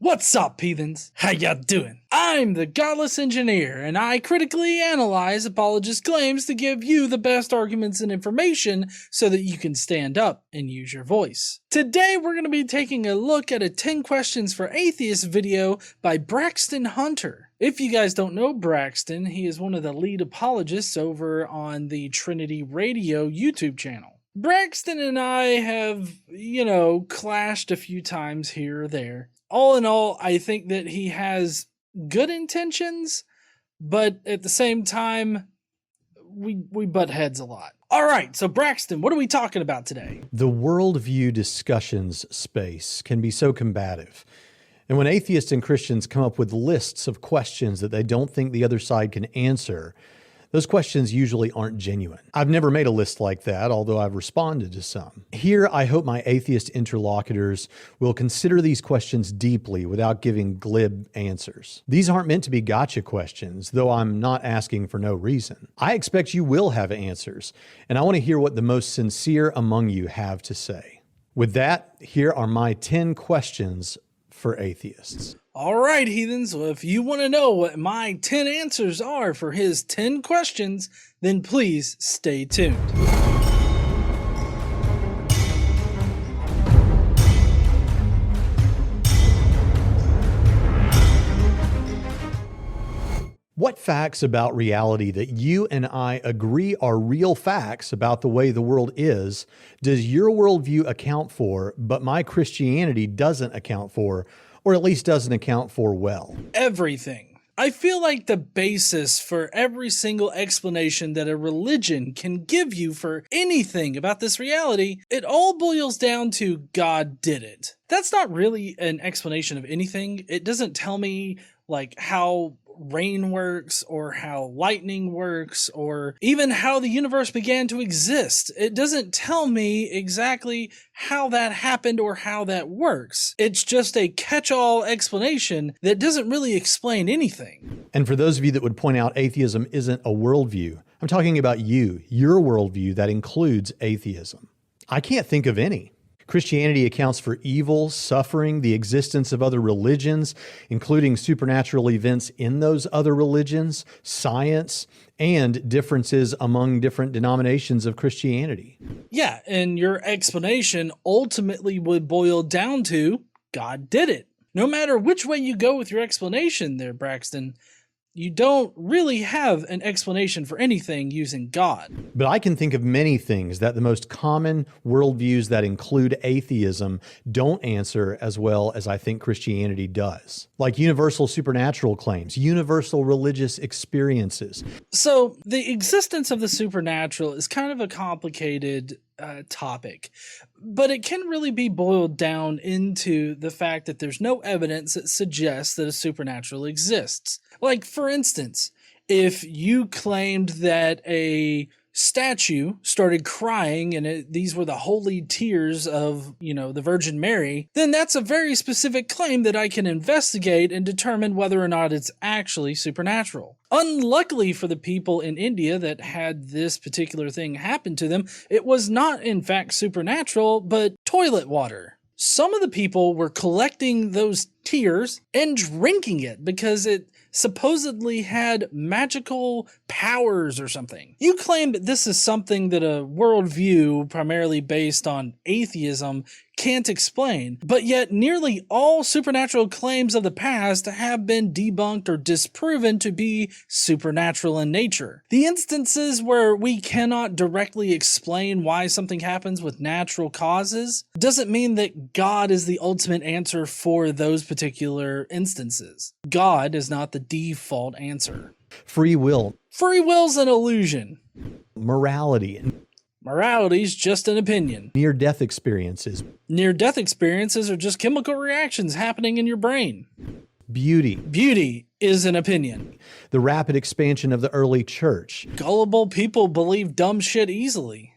What's up, heathens? How ya doing? I'm the Godless engineer, and I critically analyze apologists' claims to give you the best arguments and information so that you can stand up and use your voice. Today, we're going to be taking a look at a 10 questions for atheists video by Braxton Hunter. If you guys don't know Braxton, he is one of the lead apologists over on the Trinity Radio YouTube channel. Braxton and I have, clashed a few times here or there. All in all, I think that he has good intentions, but at the same time, we butt heads a lot. All right, so Braxton, what are we talking about today? The worldview discussions space can be so combative. And when atheists and Christians come up with lists of questions that they don't think the other side can answer, those questions usually aren't genuine. I've never made a list like that, although I've responded to some. Here, I hope my atheist interlocutors will consider these questions deeply without giving glib answers. These aren't meant to be gotcha questions, though I'm not asking for no reason. I expect you will have answers, and I want to hear what the most sincere among you have to say. With that, here are my 10 questions for atheists. All right, heathens, well, if you want to know what my 10 answers are for his 10 questions, then please stay tuned. What facts about reality that you and I agree are real facts about the way the world is does your worldview account for, but my Christianity doesn't account for, or at least doesn't account for well? Everything. I feel like the basis for every single explanation that a religion can give you for anything about this reality, it all boils down to God did it. That's not really an explanation of anything. It doesn't tell me like how rain works or how lightning works or even how the universe began to exist. It doesn't tell me exactly how that happened or how that works. It's just a catch-all explanation that doesn't really explain anything. And for those of you that would point out atheism isn't a worldview, I'm talking about your worldview that includes atheism. I can't think of any. Christianity accounts for evil, suffering, the existence of other religions, including supernatural events in those other religions, science, and differences among different denominations of Christianity. Yeah, and your explanation ultimately would boil down to God did it. No matter which way you go with your explanation there, Braxton, you don't really have an explanation for anything using God. But I can think of many things that the most common worldviews that include atheism don't answer as well as I think Christianity does. Like universal supernatural claims, universal religious experiences. So the existence of the supernatural is kind of a complicated topic, but it can really be boiled down into the fact that there's no evidence that suggests that a supernatural exists. Like, for instance, if you claimed that a statue started crying and these were the holy tears of, the Virgin Mary, then that's a very specific claim that I can investigate and determine whether or not it's actually supernatural. Unluckily for the people in India that had this particular thing happen to them, it was not in fact supernatural, but toilet water. Some of the people were collecting those tears and drinking it because it supposedly had magical powers or something. You claim that this is something that a worldview primarily based on atheism can't explain, but yet nearly all supernatural claims of the past have been debunked or disproven to be supernatural in nature. The instances where we cannot directly explain why something happens with natural causes doesn't mean that God is the ultimate answer for those particular instances. God is not the default answer. Free will. Free will's an illusion. Morality. Morality's just an opinion. Near-death experiences. Near-death experiences are just chemical reactions happening in your brain. Beauty. Beauty is an opinion. The rapid expansion of the early church. Gullible people believe dumb shit easily.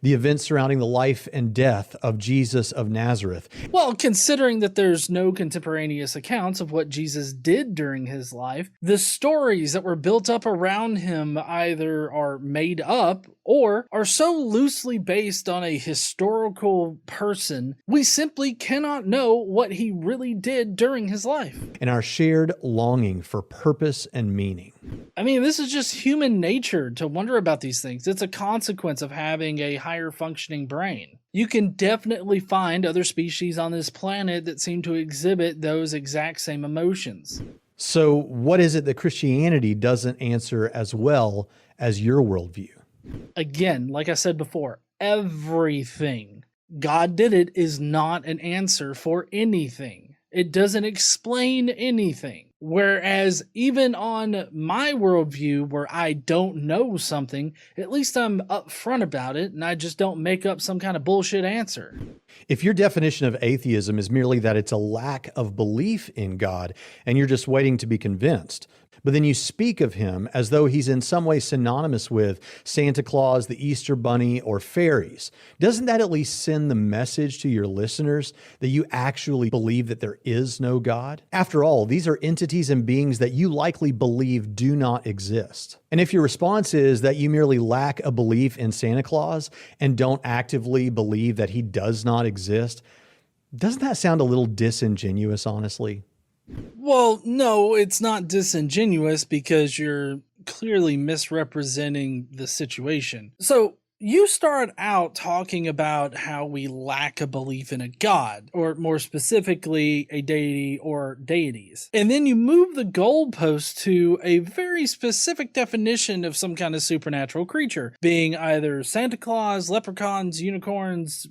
The events surrounding the life and death of Jesus of Nazareth. Well, considering that there's no contemporaneous accounts of what Jesus did during his life, the stories that were built up around him either are made up or are so loosely based on a historical person, we simply cannot know what he really did during his life. And our shared longing for purpose and meaning. I mean, this is just human nature to wonder about these things. It's a consequence of having a higher functioning brain. You can definitely find other species on this planet that seem to exhibit those exact same emotions. So, what is it that Christianity doesn't answer as well as your worldview? Again, like I said before, everything. God did it is not an answer for anything. It doesn't explain anything. Whereas even on my worldview, where I don't know something, at least I'm upfront about it and I just don't make up some kind of bullshit answer. If your definition of atheism is merely that it's a lack of belief in God and you're just waiting to be convinced, but then you speak of him as though he's in some way synonymous with Santa Claus, the Easter Bunny, or fairies, doesn't that at least send the message to your listeners that you actually believe that there is no God? After all, these are entities and beings that you likely believe do not exist. And if your response is that you merely lack a belief in Santa Claus and don't actively believe that he does not exist, doesn't that sound a little disingenuous, honestly? Well, no, it's not disingenuous because you're clearly misrepresenting the situation. So you start out talking about how we lack a belief in a god, or more specifically, a deity or deities. And then you move the goalpost to a very specific definition of some kind of supernatural creature, being either Santa Claus, leprechauns, unicorns,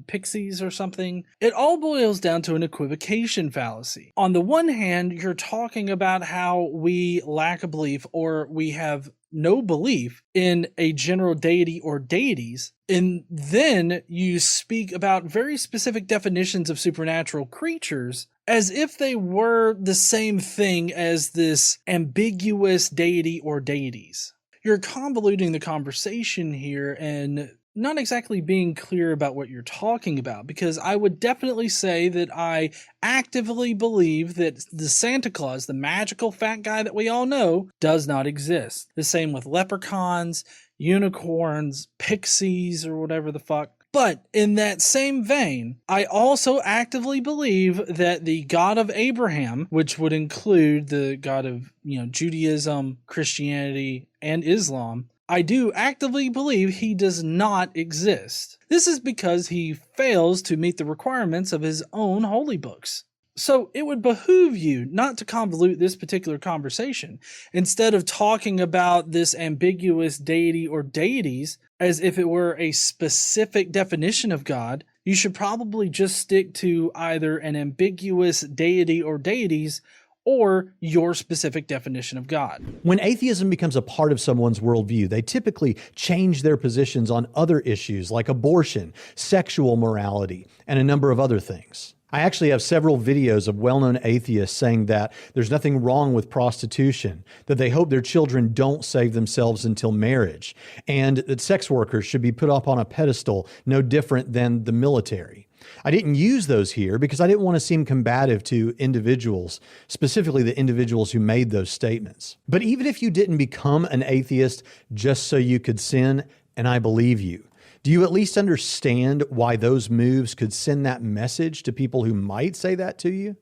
pixies or something. It all boils down to an equivocation fallacy. On the one hand, you're talking about how we lack a belief or we have no belief in a general deity or deities, and then you speak about very specific definitions of supernatural creatures as if they were the same thing as this ambiguous deity or deities. You're convoluting the conversation here and not exactly being clear about what you're talking about, because I would definitely say that I actively believe that the Santa Claus, the magical fat guy that we all know, does not exist. The same with leprechauns, unicorns, pixies, or whatever the fuck. But in that same vein, I also actively believe that the God of Abraham, which would include the God of, Judaism, Christianity, and Islam, I do actively believe he does not exist. This is because he fails to meet the requirements of his own holy books. So it would behoove you not to convolute this particular conversation. Instead of talking about this ambiguous deity or deities as if it were a specific definition of God, you should probably just stick to either an ambiguous deity or deities or your specific definition of God. When atheism becomes a part of someone's worldview, they typically change their positions on other issues like abortion, sexual morality, and a number of other things. I actually have several videos of well-known atheists saying that there's nothing wrong with prostitution, that they hope their children don't save themselves until marriage, and that sex workers should be put up on a pedestal no different than the military. I didn't use those here because I didn't want to seem combative to individuals, specifically the individuals who made those statements. But even if you didn't become an atheist just so you could sin, and I believe you, do you at least understand why those moves could send that message to people who might say that to you?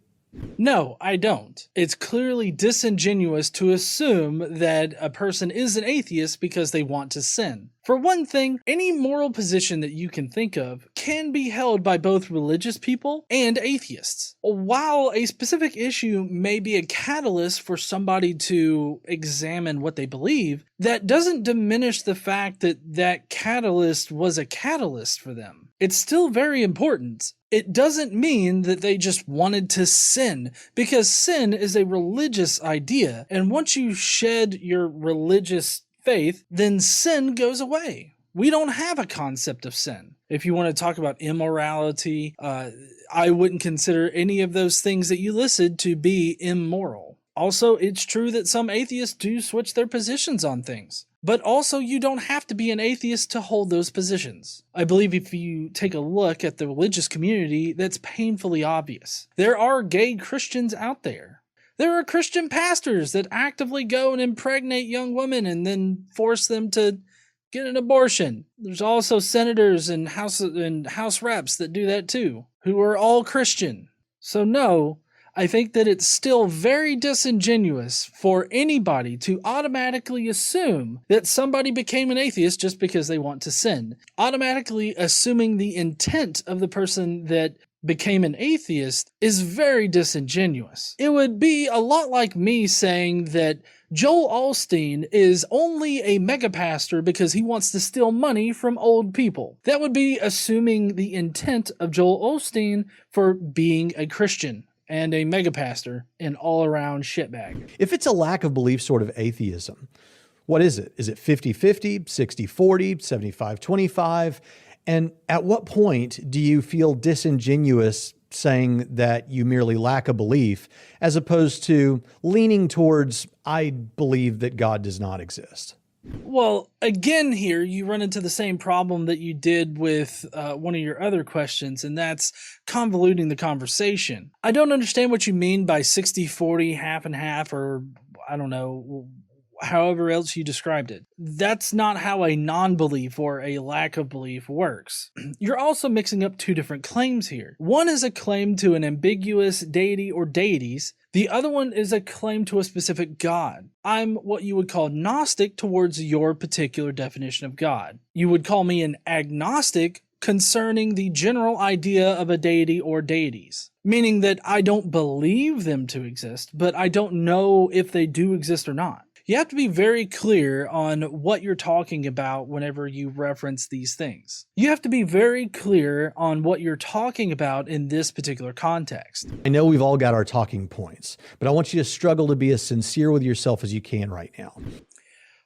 No, I don't. It's clearly disingenuous to assume that a person is an atheist because they want to sin. For one thing, any moral position that you can think of can be held by both religious people and atheists. While a specific issue may be a catalyst for somebody to examine what they believe, that doesn't diminish the fact that that catalyst was a catalyst for them. It's still very important. It doesn't mean that they just wanted to sin, because sin is a religious idea, and once you shed your religious faith, then sin goes away. We don't have a concept of sin. If you want to talk about immorality, I wouldn't consider any of those things that you listed to be immoral. Also, it's true that some atheists do switch their positions on things. But also, you don't have to be an atheist to hold those positions. I believe if you take a look at the religious community, that's painfully obvious. There are gay Christians out there. There are Christian pastors that actively go and impregnate young women and then force them to get an abortion. There's also senators and house reps that do that too, who are all Christian. So no, I think that it's still very disingenuous for anybody to automatically assume that somebody became an atheist just because they want to sin. Automatically assuming the intent of the person that became an atheist is very disingenuous. It would be a lot like me saying that Joel Osteen is only a megapastor because he wants to steal money from old people. That would be assuming the intent of Joel Osteen for being a Christian and a megapastor, an all-around shitbag. If it's a lack of belief sort of atheism, what is it? Is it 50-50, 60-40, 75-25? And at what point do you feel disingenuous saying that you merely lack a belief, as opposed to leaning towards, I believe that God does not exist? Well, again, here you run into the same problem that you did with one of your other questions, and that's convoluting the conversation. I don't understand what you mean by 60-40, half and half, or I don't know, however else you described it. That's not how a non-belief or a lack of belief works. You're also mixing up two different claims here. One is a claim to an ambiguous deity or deities. The other one is a claim to a specific God. I'm what you would call Gnostic towards your particular definition of God. You would call me an agnostic concerning the general idea of a deity or deities, meaning that I don't believe them to exist, but I don't know if they do exist or not. You have to be very clear on what you're talking about whenever you reference these things. You have to be very clear on what you're talking about in this particular context. I know we've all got our talking points, but I want you to struggle to be as sincere with yourself as you can right now.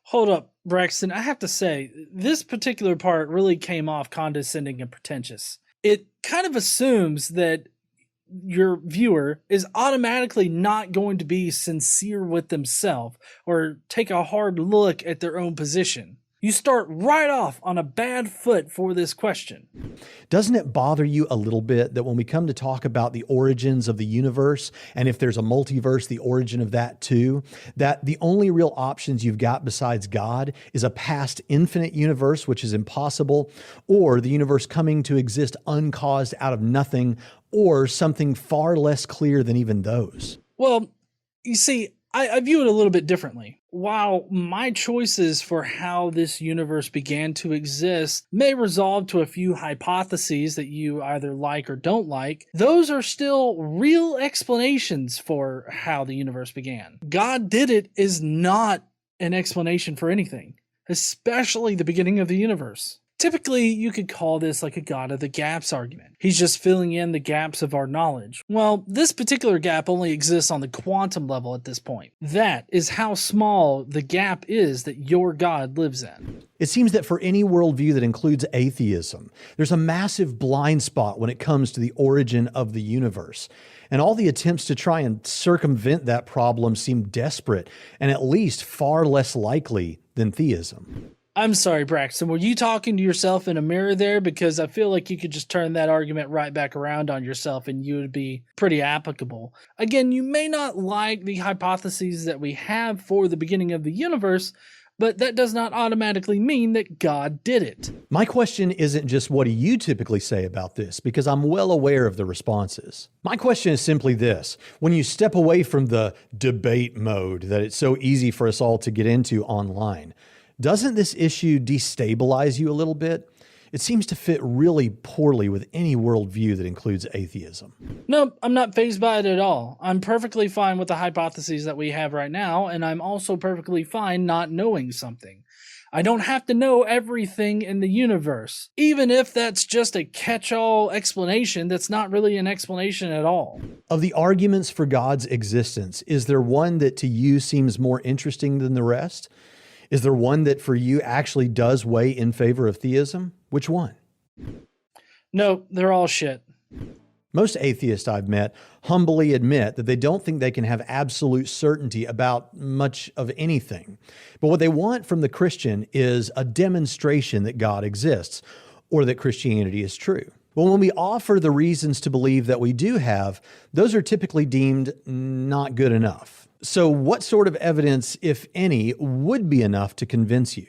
Hold up, Braxton. I have to say, this particular part really came off condescending and pretentious. It kind of assumes that your viewer is automatically not going to be sincere with themselves or take a hard look at their own position. You start right off on a bad foot for this question. Doesn't it bother you a little bit that when we come to talk about the origins of the universe, and if there's a multiverse, the origin of that too, that the only real options you've got besides God is a past infinite universe, which is impossible, or the universe coming to exist uncaused out of nothing, or something far less clear than even those? Well, you see, I view it a little bit differently. While my choices for how this universe began to exist may resolve to a few hypotheses that you either like or don't like, those are still real explanations for how the universe began. God did it is not an explanation for anything, especially the beginning of the universe. Typically, you could call this like a God of the gaps argument. He's just filling in the gaps of our knowledge. Well, this particular gap only exists on the quantum level at this point. That is how small the gap is that your God lives in. It seems that for any worldview that includes atheism, there's a massive blind spot when it comes to the origin of the universe. And all the attempts to try and circumvent that problem seem desperate and at least far less likely than theism. I'm sorry, Braxton, were you talking to yourself in a mirror there? Because I feel like you could just turn that argument right back around on yourself and you would be pretty applicable. Again, you may not like the hypotheses that we have for the beginning of the universe, but that does not automatically mean that God did it. My question isn't just what do you typically say about this, because I'm well aware of the responses. My question is simply this: when you step away from the debate mode that it's so easy for us all to get into online, doesn't this issue destabilize you a little bit? It seems to fit really poorly with any worldview that includes atheism. No, I'm not fazed by it at all. I'm perfectly fine with the hypotheses that we have right now, and I'm also perfectly fine not knowing something. I don't have to know everything in the universe, even if that's just a catch-all explanation that's not really an explanation at all. Of the arguments for God's existence, is there one that to you seems more interesting than the rest? Is there one that for you actually does weigh in favor of theism? Which one? No, they're all shit. Most atheists I've met humbly admit that they don't think they can have absolute certainty about much of anything. But what they want from the Christian is a demonstration that God exists or that Christianity is true. Well, when we offer the reasons to believe that we do have, those are typically deemed not good enough. So what sort of evidence, if any, would be enough to convince you?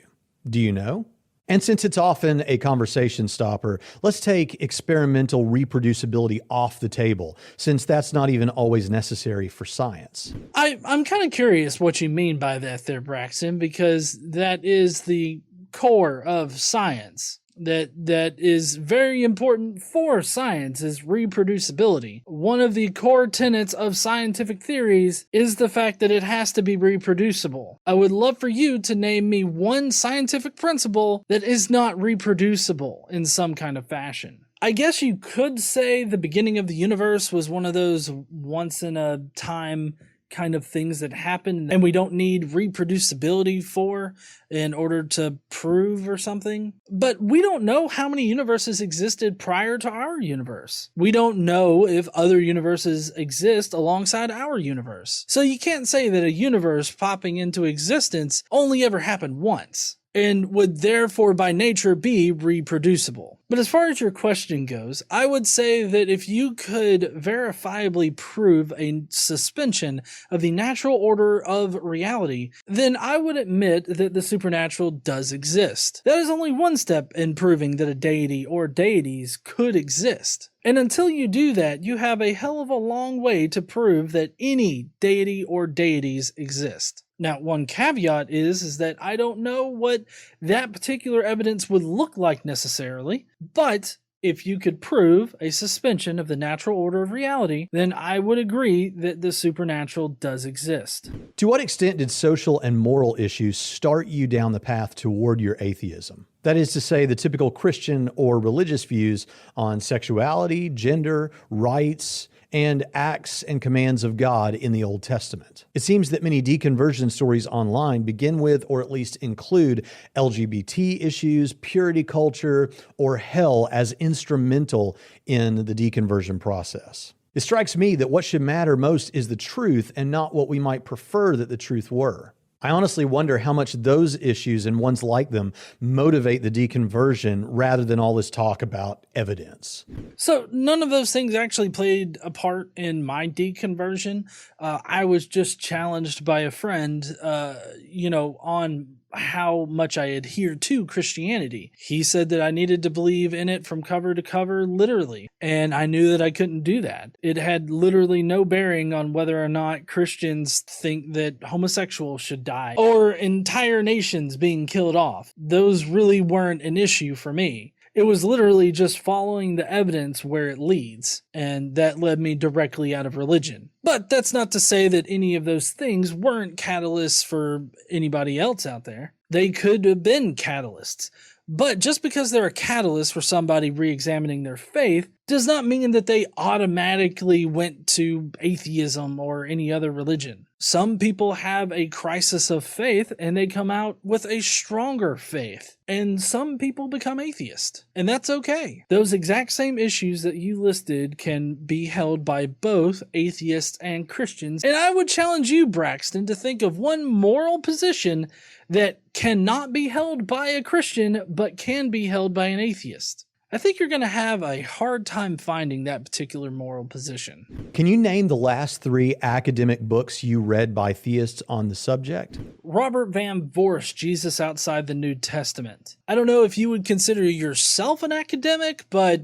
Do you know? And since it's often a conversation stopper, let's take experimental reproducibility off the table, since that's not even always necessary for science. I'm kind of curious what you mean by that there, Braxton, because that is the core of science. That is very important for science is reproducibility. One of the core tenets of scientific theories is the fact that it has to be reproducible. I would love for you to name me one scientific principle that is not reproducible in some kind of fashion. I guess you could say the beginning of the universe was one of those once in a time kind of things that happen and we don't need reproducibility for in order to prove or something. But we don't know how many universes existed prior to our universe. We don't know if other universes exist alongside our universe. So you can't say that a universe popping into existence only ever happened once and would therefore by nature be reproducible. But as far as your question goes, I would say that if you could verifiably prove a suspension of the natural order of reality, then I would admit that the supernatural does exist. That is only one step in proving that a deity or deities could exist. And until you do that, you have a hell of a long way to prove that any deity or deities exist. Now, one caveat is that I don't know what that particular evidence would look like necessarily, but if you could prove a suspension of the natural order of reality, then I would agree that the supernatural does exist. To what extent did social and moral issues start you down the path toward your atheism? That is to say, the typical Christian or religious views on sexuality, gender, rights, and acts and commands of God in the Old Testament. It seems that many deconversion stories online begin with, or at least include, LGBT issues, purity culture, or hell as instrumental in the deconversion process. It strikes me that what should matter most is the truth and not what we might prefer that the truth were. I honestly wonder how much those issues and ones like them motivate the deconversion rather than all this talk about evidence. So none of those things actually played a part in my deconversion. I was just challenged by a friend, on how much I adhere to Christianity. He said that I needed to believe in it from cover to cover, literally. And I knew that I couldn't do that. It had literally no bearing on whether or not Christians think that homosexuals should die or entire nations being killed off. Those really weren't an issue for me. It was literally just following the evidence where it leads, and that led me directly out of religion. But that's not to say that any of those things weren't catalysts for anybody else out there. They could have been catalysts. But just because they're a catalyst for somebody re-examining their faith does not mean that they automatically went to atheism or any other religion. Some people have a crisis of faith and they come out with a stronger faith. And some people become atheist. And that's okay. Those exact same issues that you listed can be held by both atheists and Christians. And I would challenge you, Braxton, to think of one moral position that cannot be held by a Christian but can be held by an atheist. I think you're going to have a hard time finding that particular moral position. Can you name the last 3 academic books you read by theists on the subject? Robert Van Voorst, Jesus Outside the New Testament. I don't know if you would consider yourself an academic, but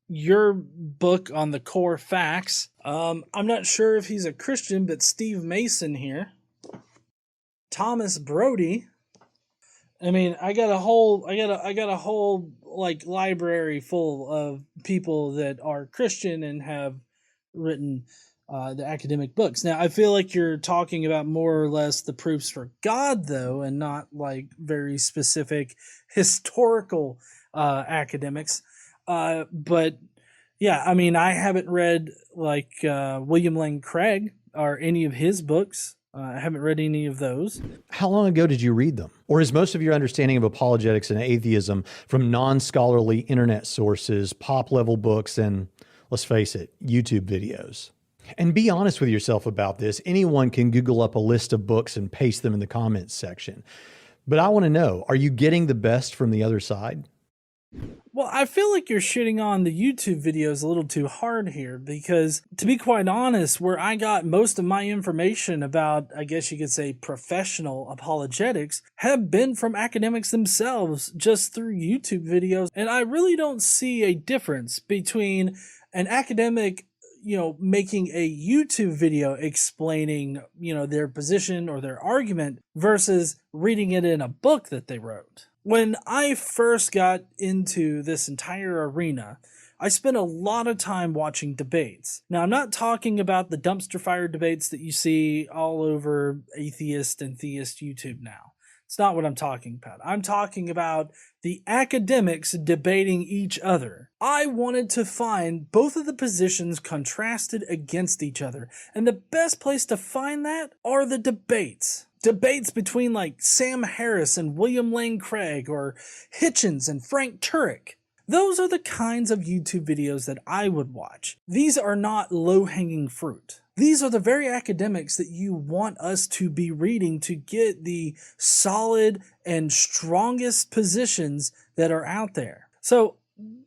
your book on the core facts. I'm not sure if he's a Christian, but Steve Mason here. Thomas Brody. I mean, I got a whole like library full of people that are Christian and have written the academic books. Now, I feel like you're talking about more or less the proofs for God, though, and not like very specific historical academics. But yeah, I mean, I haven't read like William Lane Craig or any of his books. I haven't read any of those. How long ago did you read them? Or is most of your understanding of apologetics and atheism from non-scholarly internet sources, pop-level books, and Let's face it, YouTube videos. And be honest with yourself about this. Anyone can Google up a list of books and paste them in the comments section. But I want to know, are you getting the best from the other side? Well, I feel like you're shitting on the YouTube videos a little too hard here because, to be quite honest, where I got most of my information about, I guess you could say, professional apologetics have been from academics themselves just through YouTube videos. And I really don't see a difference between an academic making a YouTube video explaining, their position or their argument versus reading it in a book that they wrote. When I first got into this entire arena, I spent a lot of time watching debates. Now, I'm not talking about the dumpster fire debates that you see all over atheist and theist YouTube now. It's not what I'm talking about. I'm talking about the academics debating each other. I wanted to find both of the positions contrasted against each other. And the best place to find that are the debates. Debates between like Sam Harris and William Lane Craig or Hitchens and Frank Turek. Those are the kinds of YouTube videos that I would watch. These are not low-hanging fruit. These are the very academics that you want us to be reading to get the solid and strongest positions that are out there. So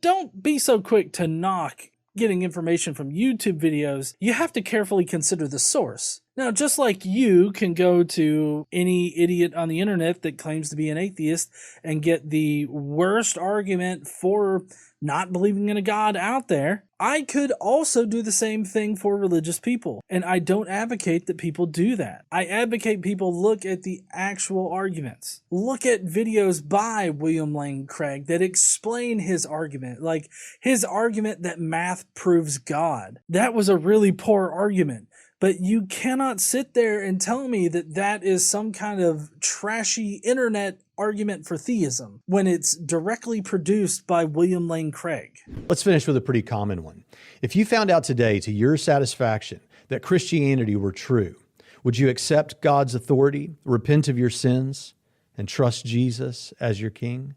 don't be so quick to knock getting information from YouTube videos. You have to carefully consider the source. Now, just like you can go to any idiot on the internet that claims to be an atheist and get the worst argument for not believing in a God out there, I could also do the same thing for religious people. And I don't advocate that people do that. I advocate people look at the actual arguments. Look at videos by William Lane Craig that explain his argument, like his argument that math proves God. That was a really poor argument. But you cannot sit there and tell me that that is some kind of trashy internet argument for theism when it's directly produced by William Lane Craig. Let's finish with a pretty common one. If you found out today to your satisfaction that Christianity were true, would you accept God's authority, repent of your sins, and trust Jesus as your king?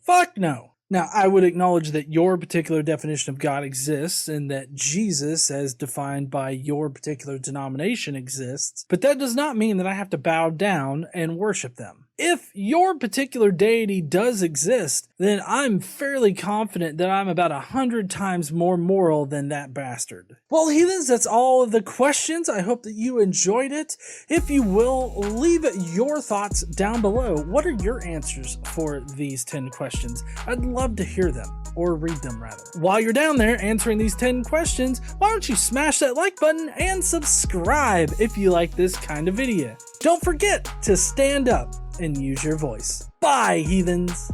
Fuck no. Now, I would acknowledge that your particular definition of God exists and that Jesus, as defined by your particular denomination, exists, but that does not mean that I have to bow down and worship them. If your particular deity does exist, then I'm fairly confident that I'm about 100 times more moral than that bastard. Well, heathens, that's all of the questions. I hope that you enjoyed it. If you will, leave your thoughts down below. What are your answers for these 10 questions? I'd love to hear them, or read them rather. While you're down there answering these 10 questions, why don't you smash that like button and subscribe if you like this kind of video. Don't forget to stand up and use your voice. Bye, heathens!